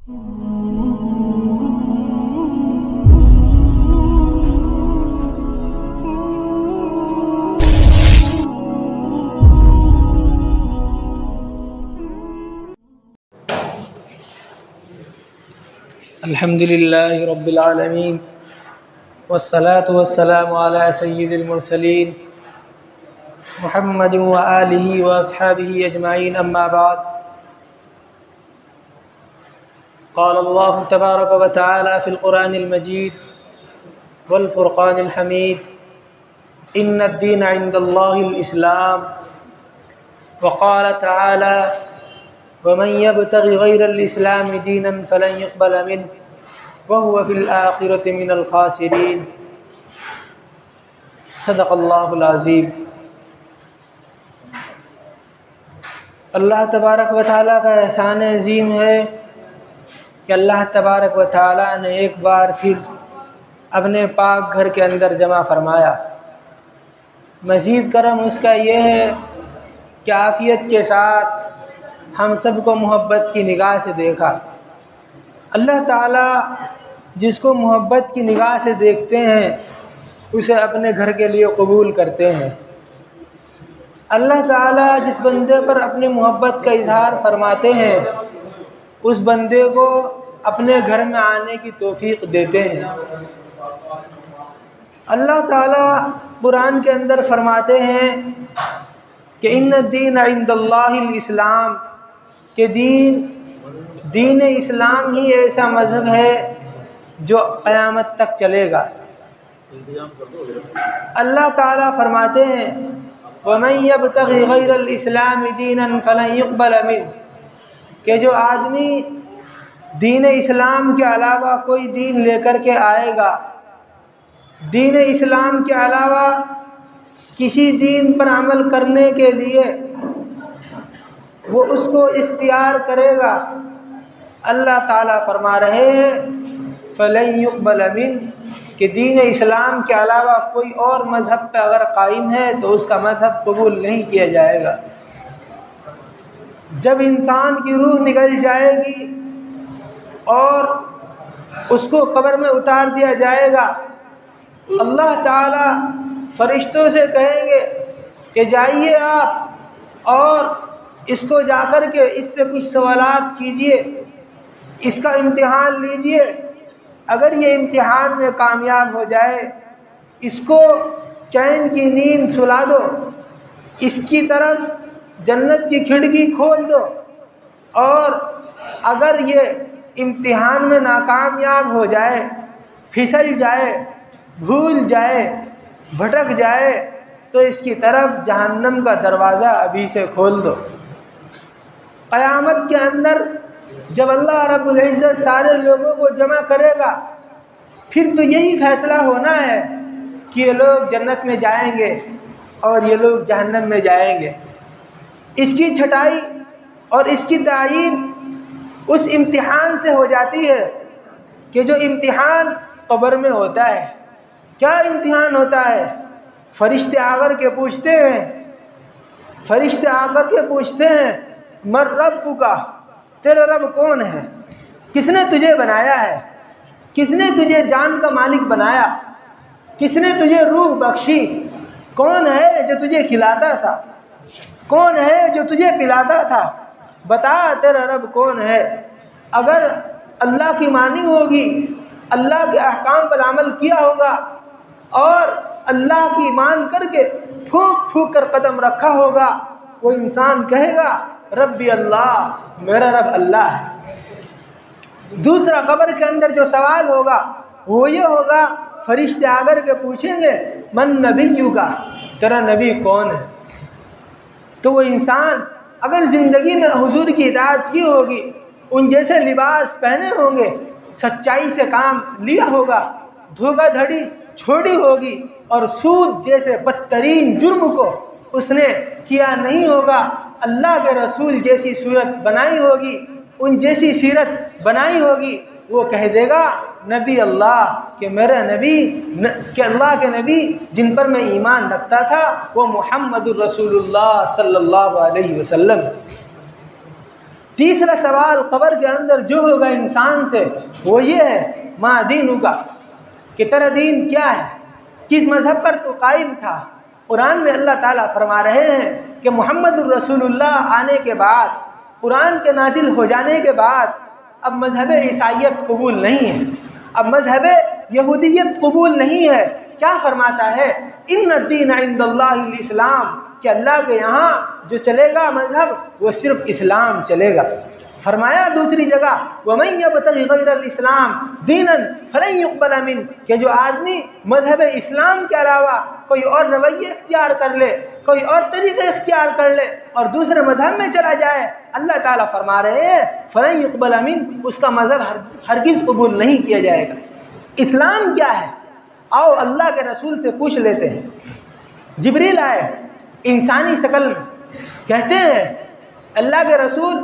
الحمد للہ رب العالمین والصلاة والسلام علی سید المرسلین محمد وآلہ واصحابہ اجمعین، اما بعد. قال اللہ تبارک وتعالی فی القرآن المجید والفرقان الحمید: ان الدین عند اللہ الاسلام. وقال تعالی: ومن يبتغ غير الإسلام دينا فلن يقبل منه وهو في الآخرة من الخاسرين. صدق اللہ العظیم. اللہ تبارک و تعالیٰ کا احسان عظیم ہے کہ اللہ تبارک و تعالیٰ نے ایک بار پھر اپنے پاک گھر کے اندر جمع فرمایا. مزید کرم اس کا یہ ہے کہ عافیت کے ساتھ ہم سب کو محبت کی نگاہ سے دیکھا. اللہ تعالیٰ جس کو محبت کی نگاہ سے دیکھتے ہیں اسے اپنے گھر کے لیے قبول کرتے ہیں. اللہ تعالیٰ جس بندے پر اپنی محبت کا اظہار فرماتے ہیں اس بندے کو اپنے گھر میں آنے کی توفیق دیتے ہیں. اللہ تعالیٰ قرآن کے اندر فرماتے ہیں کہ ان الدین عند اللہ الاسلام، کہ دین اسلام ہی ایسا مذہب ہے جو قیامت تک چلے گا. اللہ تعالیٰ فرماتے ہیں وَمَن يَبْتَغِ غَيْرَ الْإِسْلَامِ دِينًا فَلَن يُقْبَلَ مِنْهُ، کہ جو آدمی دین اسلام کے علاوہ کوئی دین لے کر کے آئے گا، دین اسلام کے علاوہ کسی دین پر عمل کرنے کے لیے وہ اس کو اختیار کرے گا، اللہ تعالیٰ فرما رہے ہیں فَلَن يُقْبَلَ مِنْهُ، کہ دین اسلام کے علاوہ کوئی اور مذہب پہ اگر قائم ہے تو اس کا مذہب قبول نہیں کیا جائے گا. جب انسان کی روح نکل جائے گی اور اس کو قبر میں اتار دیا جائے گا، اللہ تعالیٰ فرشتوں سے کہیں گے کہ جائیے آپ اور اس کو جا کر کے اس سے کچھ سوالات کیجئے، اس کا امتحان لیجئے. اگر یہ امتحان میں کامیاب ہو جائے اس کو چین کی نیند سلا دو، اس کی طرف جنت کی کھڑکی کھول دو، اور اگر یہ امتحان میں ناکامیاب ہو جائے، پھسل جائے، بھول جائے، بھٹک جائے تو اس کی طرف جہنم کا دروازہ ابھی سے کھول دو. قیامت کے اندر جب اللہ رب العزت سارے لوگوں کو جمع کرے گا پھر تو یہی فیصلہ ہونا ہے کہ یہ لوگ جنت میں جائیں گے اور یہ لوگ جہنم میں جائیں گے. اس کی چھٹائی اور اس کی تعیین اس امتحان سے ہو جاتی ہے کہ جو امتحان قبر میں ہوتا ہے. کیا امتحان ہوتا ہے؟ فرشتے آ کر کے پوچھتے ہیں مر ربک، تیرا رب کون ہے؟ کس نے تجھے بنایا ہے؟ کس نے تجھے جان کا مالک بنایا؟ کس نے تجھے روح بخشی؟ کون ہے جو تجھے کھلاتا تھا؟ کون ہے جو تجھے پلاتا تھا؟ بتا تیرا رب کون ہے. اگر اللہ کی مانی ہوگی، اللہ کے احکام پر عمل کیا ہوگا اور اللہ کی مان کر کے پھونک پھونک کر قدم رکھا ہوگا، وہ انسان کہے گا ربی اللہ، میرا رب اللہ ہے. دوسرا قبر کے اندر جو سوال ہوگا وہ یہ ہوگا، فرشتے آ کر کے پوچھیں گے من نبیُّک، تیرا نبی کون ہے؟ تو وہ انسان اگر زندگی میں حضور کی اطاعت کی ہوگی، ان جیسے لباس پہنے ہوں گے، سچائی سے کام لیا ہوگا، دھوکہ دھڑی چھوڑی ہوگی اور سود جیسے بدترین جرم کو اس نے کیا نہیں ہوگا، اللہ کے رسول جیسی صورت بنائی ہوگی، ان جیسی سیرت بنائی ہوگی، وہ کہہ دے گا نبی اللہ، کہ میرا نبی، کہ اللہ کے نبی جن پر میں ایمان رکھتا تھا وہ محمد الرسول اللہ صلی اللہ علیہ وسلم. تیسرا سوال قبر کے اندر جو ہوگا انسان سے وہ یہ ہے ما دینک، کہ تیرا دین کیا ہے، کس مذہب پر تو قائم تھا۔ قرآن میں اللہ تعالیٰ فرما رہے ہیں کہ محمد الرسول اللہ آنے کے بعد، قرآن کے نازل ہو جانے کے بعد اب مذہب عیسائیت قبول نہیں ہے، اب مذہب یہودیت قبول نہیں ہے۔ کیا فرماتا ہے؟ ان الدین عند اللہ الاسلام، کہ اللہ کے یہاں جو چلے گا مذہب وہ صرف اسلام چلے گا۔ فرمایا دوسری جگہ وَمَن يَبْتَغِ غَيْرَ الْإِسْلَامِ دِينًا فَلَن يُقْبَلَ مِنْهُ، کہ جو آدمی مذہب اسلام کے علاوہ کوئی اور رویہ اختیار کر لے، کوئی اور طریقہ اختیار کر لے اور دوسرے مذہب میں چلا جائے، اللہ تعالیٰ فرما رہے ہیں فَلَن يُقْبَلَ مِنْهُ، اس کا مذہب ہرگز قبول نہیں کیا جائے گا۔ اسلام کیا ہے؟ آؤ اللہ کے رسول سے پوچھ لیتے ہیں۔ جبریل آئے انسانی شکل میں، کہتے ہیں اللہ کے رسول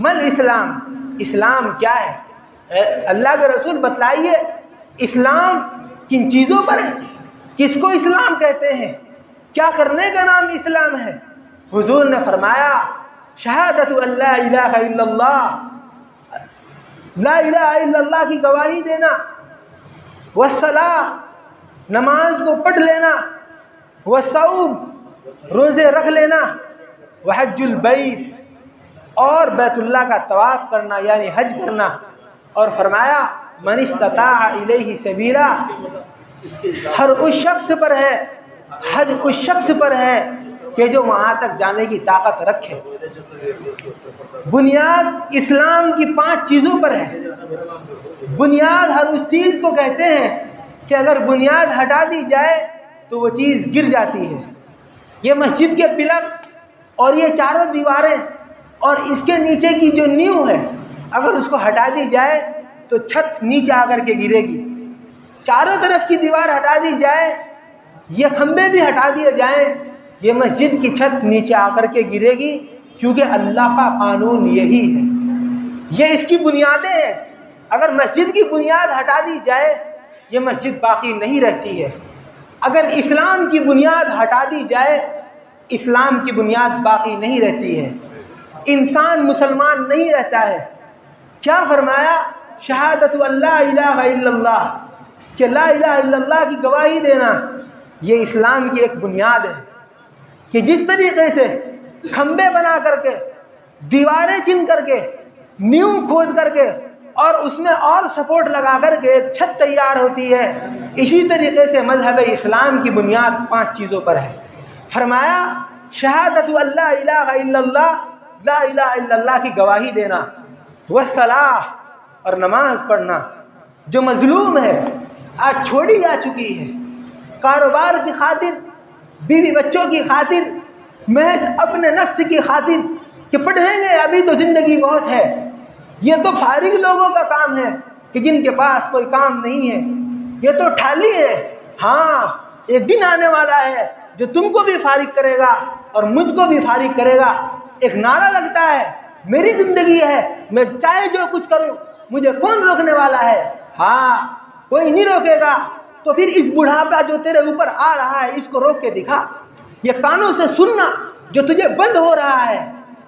مل اسلام، اسلام کیا ہے؟ اللہ کے رسول بتلائیے اسلام کن چیزوں پر ہے، کس کو اسلام کہتے ہیں، کیا کرنے کا نام اسلام ہے؟ حضور نے فرمایا شہادت اللہ الہ الا اللہ، لا الہ الا اللہ کی گواہی دینا، والصلاۃ، نماز کو پڑھ لینا، والصوم، روزے رکھ لینا، وحج البیت، اور بیت اللہ کا طواف کرنا یعنی حج کرنا، اور فرمایا من استطاع الیہ سبیلا، ہر اس شخص پر ہے، حج اس شخص پر ہے کہ جو وہاں تک جانے کی طاقت رکھے۔ بنیاد اسلام کی 5 چیزوں پر ہے۔ بنیاد ہر اس چیز کو کہتے ہیں کہ اگر بنیاد ہٹا دی جائے تو وہ چیز گر جاتی ہے۔ یہ مسجد کے پلر اور یہ چاروں دیواریں اور اس کے نیچے کی جو نیو ہے، اگر اس کو ہٹا دی جائے تو چھت نیچے آ کر کے گرے گی۔ چاروں طرف کی دیوار ہٹا دی جائے، یہ کھمبے بھی ہٹا دیے جائیں، یہ مسجد کی چھت نیچے آ کر کے گرے گی، کیونکہ اللہ کا قانون یہی ہے، یہ اس کی بنیادیں ہیں۔ اگر مسجد کی بنیاد ہٹا دی جائے یہ مسجد باقی نہیں رہتی ہے۔ اگر اسلام کی بنیاد ہٹا دی جائے اسلام کی بنیاد باقی نہیں رہتی ہے، انسان مسلمان نہیں رہتا ہے۔ کیا فرمایا؟ شہادت اللہ الہ الا اللہ، کہ لا الہ الا اللہ کی گواہی دینا، یہ اسلام کی ایک بنیاد ہے۔ کہ جس طریقے سے کھمبے بنا کر کے، دیواریں چن کر کے، نیو کھود کر کے اور اس میں اور سپورٹ لگا کر کے ایک چھت تیار ہوتی ہے، اسی طریقے سے مذہب اسلام کی بنیاد 5 چیزوں پر ہے۔ فرمایا شہادت اللہ الہ الا اللہ، لا الہ الا اللہ کی گواہی دینا، والصلاۃ، اور نماز پڑھنا۔ جو مظلوم ہے آج چھوڑی جا چکی ہے، کاروبار کی خاطر، بیوی بچوں کی خاطر، محض اپنے نفس کی خاطر کہ پڑھیں گے ابھی تو زندگی بہت ہے، یہ تو فارغ لوگوں کا کام ہے کہ جن کے پاس کوئی کام نہیں ہے، یہ تو ٹھالی ہے۔ ہاں ایک دن آنے والا ہے جو تم کو بھی فارغ کرے گا اور مجھ کو بھی فارغ کرے گا۔ ایک نعرہ لگتا ہے میری زندگی ہے، میں چاہے جو کچھ کروں، مجھے کون روکنے والا ہے؟ ہاں کوئی نہیں روکے گا۔ تو پھر اس بڑھاپا جو تیرے اوپر آ رہا ہے اس کو روک کے دکھا۔ یہ کانوں سے سننا جو تجھے بند ہو رہا ہے،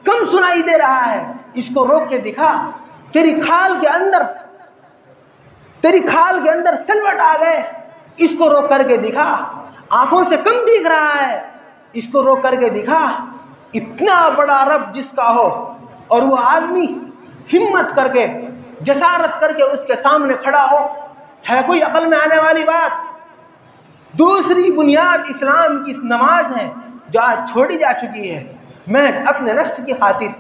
کم سنائی دے رہا ہے، اس کو روک کے دکھا۔ تیری کھال کے اندر سلوٹ آ گئے، اس کو روک کر کے دکھا۔ آنکھوں سے کم دکھ رہا ہے، اس کو روک کر کے دکھا۔ اتنا بڑا رب جس کا ہو اور وہ آدمی ہمت کر کے، جسارت کر کے اس کے سامنے کھڑا ہو، ہے کوئی عقل میں آنے والی بات؟ دوسری بنیاد اسلام کی نماز ہے جو آج چھوڑی جا چکی ہے، میں اپنے نفس کی خاطر۔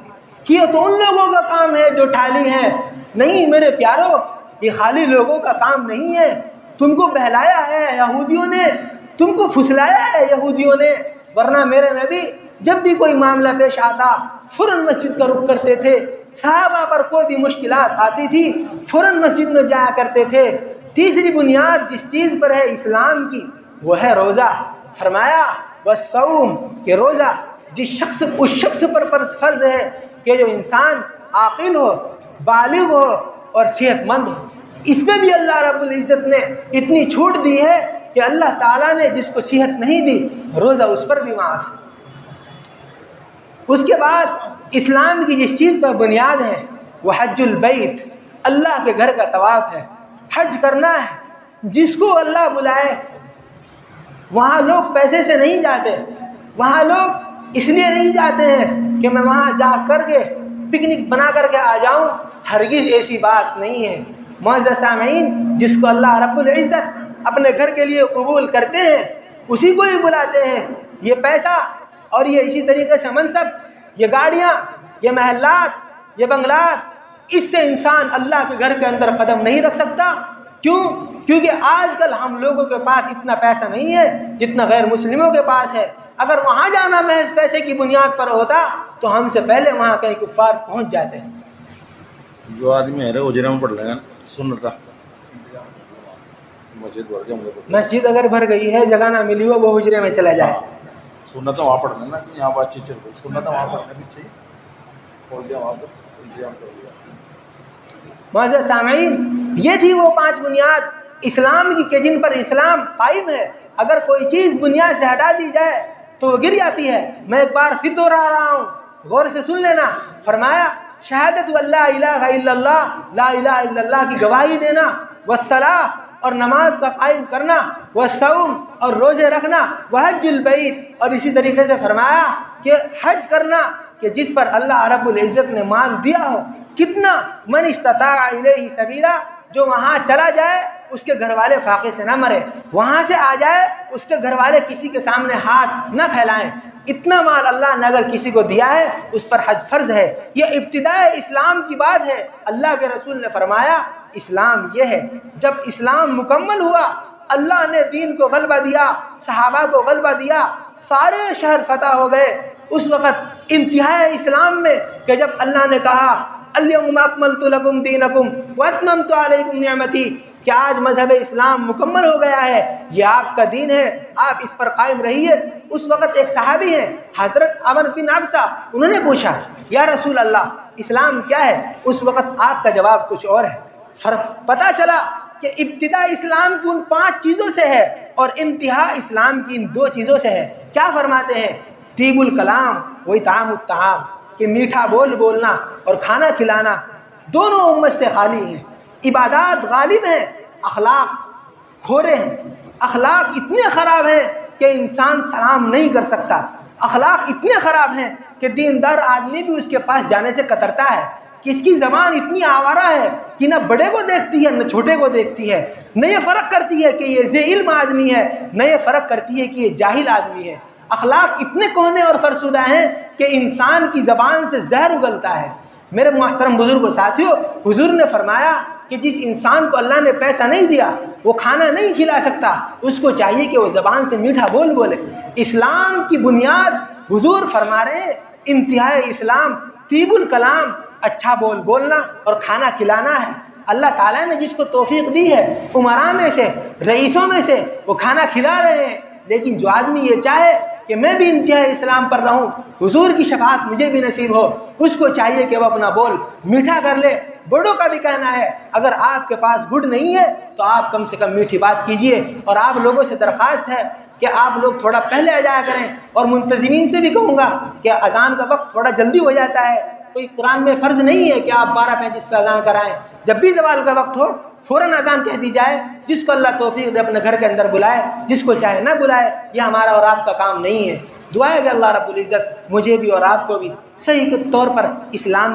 کہ یہ تو ان لوگوں کا کام ہے جو ٹھالی ہیں، نہیں میرے پیارو، یہ خالی لوگوں کا کام نہیں ہے۔ تم کو بہلایا ہے یہودیوں نے، تم کو پھسلایا ہے یہودیوں نے، ورنہ میرے نبی جب بھی کوئی معاملہ پیش آتا فوراً مسجد کا رخ کرتے تھے، صحابہ پر کوئی بھی مشکلات آتی تھی فوراً مسجد میں جایا کرتے تھے۔ تیسری بنیاد جس چیز پر ہے اسلام کی وہ ہے روزہ۔ فرمایا والصوم، کہ روزہ اس شخص پر فرض ہے کہ جو انسان عاقل ہو، بالغ ہو اور صحت مند ہو۔ اس میں بھی اللہ رب العزت نے اتنی چھوٹ دی ہے کہ اللہ تعالیٰ نے جس کو صحت نہیں دی روزہ اس پر بھی معاف ہے۔ اس کے بعد اسلام کی جس چیز پر بنیاد ہے وہ حج البیت، اللہ کے گھر کا طواف ہے، حج کرنا ہے۔ جس کو اللہ بلائے، وہاں لوگ پیسے سے نہیں جاتے، وہاں لوگ اس لیے نہیں جاتے ہیں کہ میں وہاں جا کر کے پکنک بنا کر کے آ جاؤں، ہرگز ایسی بات نہیں ہے۔ معزز سامعین، جس کو اللہ رب العزت اپنے گھر کے لیے قبول کرتے ہیں اسی کو ہی بلاتے ہیں۔ یہ پیسہ اور یہ اسی طریقے سے منصب، یہ گاڑیاں، یہ محلات، یہ بنگلات، اس سے انسان اللہ کے گھر کے اندر قدم نہیں رکھ سکتا۔ کیوں؟ کیونکہ آج کل ہم لوگوں کے پاس اتنا پیسہ نہیں ہے جتنا غیر مسلموں کے پاس ہے۔ اگر وہاں جانا محض پیسے کی بنیاد پر ہوتا تو ہم سے پہلے وہاں کہیں کفار پہنچ جاتے ہیں۔ جو آدمی ہے اجرے میں پڑھ لے گا سنتا مسجد اگر بھر گئی ہے، جگہ نہ ملی ہو، وہ حجرے میں چلا جائے۔ سنتا وہاں پڑھ لینا، یہاں بات چیز چل رہی، سنتا وہاں پڑھنا بھی چاہیے، کھول دیا وہاں پر انتظام کر دیا۔ معزز سامعین، یہ تھی وہ 5 بنیاد اسلام کی کہ جن پر اسلام قائم ہے۔ اگر کوئی چیز بنیاد سے ہٹا دی جائے تو وہ گر جاتی ہے۔ میں ایک بار پھر دوہرا رہا ہوں، غور سے سن لینا۔ فرمایا شہادت اللہ الہ الا اللہ، لا الہ الا اللہ کی گواہی دینا، والصلاۃ اور نماز کا قائم کرنا، والصوم اور روزے رکھنا، وحج البیت اور اسی طریقے سے فرمایا کہ حج کرنا کہ جس پر اللہ رب العزت نے مال دیا ہو۔ کتنا؟ من استطاع الیہ سبیلا، جو وہاں چلا جائے اس کے گھر والے فاقے سے نہ مرے، وہاں سے آ جائے اس کے گھر والے کسی کے سامنے ہاتھ نہ پھیلائیں۔ اتنا مال اللہ نے اگر کسی کو دیا ہے اس پر حج فرض ہے۔ یہ ابتدائے اسلام کی بات ہے۔ اللہ کے رسول نے فرمایا اسلام یہ ہے۔ جب اسلام مکمل ہوا، اللہ نے دین کو غلبہ دیا، صحابہ کو غلبہ دیا، سارے شہر فتح ہو گئے۔ اس وقت انتہائی اسلام میں کہ جب اللہ نے کہا الیوم اکملت لکم دینکم واتممت علیکم نعمتی، کہ آج مذہب اسلام مکمل ہو گیا ہے، یہ آپ کا دین ہے، آپ اس پر قائم رہیے۔ اس وقت ایک صحابی ہیں حضرت عمر بن عبسہ، انہوں نے پوچھا یا رسول اللہ اسلام کیا ہے؟ اس وقت آپ کا جواب کچھ اور ہے۔ فرق پتہ چلا کہ ابتدا اسلام کی ان 5 چیزوں سے ہے اور انتہا اسلام کی ان 2 چیزوں سے ہے۔ کیا فرماتے ہیں؟ طیب الکلام و اطعام الطعام، کہ میٹھا بولنا اور کھانا کھلانا دونوں امت سے خالی ہیں۔ عبادات غالب ہیں، اخلاق کھورے ہیں۔ اخلاق اتنے خراب ہیں کہ انسان سلام نہیں کر سکتا۔ اخلاق اتنے خراب ہیں کہ دیندار آدمی بھی اس کے پاس جانے سے کترتا ہے، کہ اس کی زبان اتنی آوارہ ہے کہ نہ بڑے کو دیکھتی ہے نہ چھوٹے کو دیکھتی ہے، نہ یہ فرق کرتی ہے کہ یہ ذی علم آدمی ہے، نہ یہ فرق کرتی ہے کہ یہ جاہل آدمی ہے۔ اخلاق اتنے کہنے اور فرسودہ ہیں کہ انسان کی زبان سے زہر اگلتا ہے۔ میرے محترم بزرگ و ساتھیوں، حضور نے فرمایا کہ جس انسان کو اللہ نے پیسہ نہیں دیا، وہ کھانا نہیں کھلا سکتا، اس کو چاہیے کہ وہ زبان سے میٹھا بولے۔ اسلام کی بنیاد حضور فرما رہے ہیں انتہائی اسلام طیب الکلام، اچھا بولنا اور کھانا کھلانا ہے۔ اللہ تعالیٰ نے جس کو توفیق دی ہے عمراء میں سے، رئیسوں میں سے، وہ کھانا کھلا رہے ہیں۔ لیکن جو آدمی یہ چاہے کہ میں بھی انتہائی اسلام پر رہوں، حضور کی شفاعت مجھے بھی نصیب ہو، اس کو چاہیے کہ وہ اپنا بول میٹھا کر لے۔ بڑوں کا بھی کہنا ہے اگر آپ کے پاس گڑ نہیں ہے تو آپ کم سے کم میٹھی بات کیجئے، اور آپ لوگوں سے درخواست ہے کہ آپ لوگ تھوڑا پہلے آ جایا کریں، اور منتظمین سے بھی کہوں گا کہ اذان کا وقت تھوڑا جلدی ہو جاتا ہے، کوئی قرآن میں فرض نہیں ہے کہ آپ 12:35 پہ اذان کرائیں۔ جب بھی زوال کا وقت ہو فوراً اذان کہہ دی جائے۔ جس کو اللہ توفیق دے اپنے گھر کے اندر بلائے، جس کو چاہے نہ بلائے، یہ ہمارا اور آپ کا کام نہیں ہے۔ دعا ہے کہ اللہ رب العزت مجھے بھی اور آپ کو بھی صحیح طور پر اسلام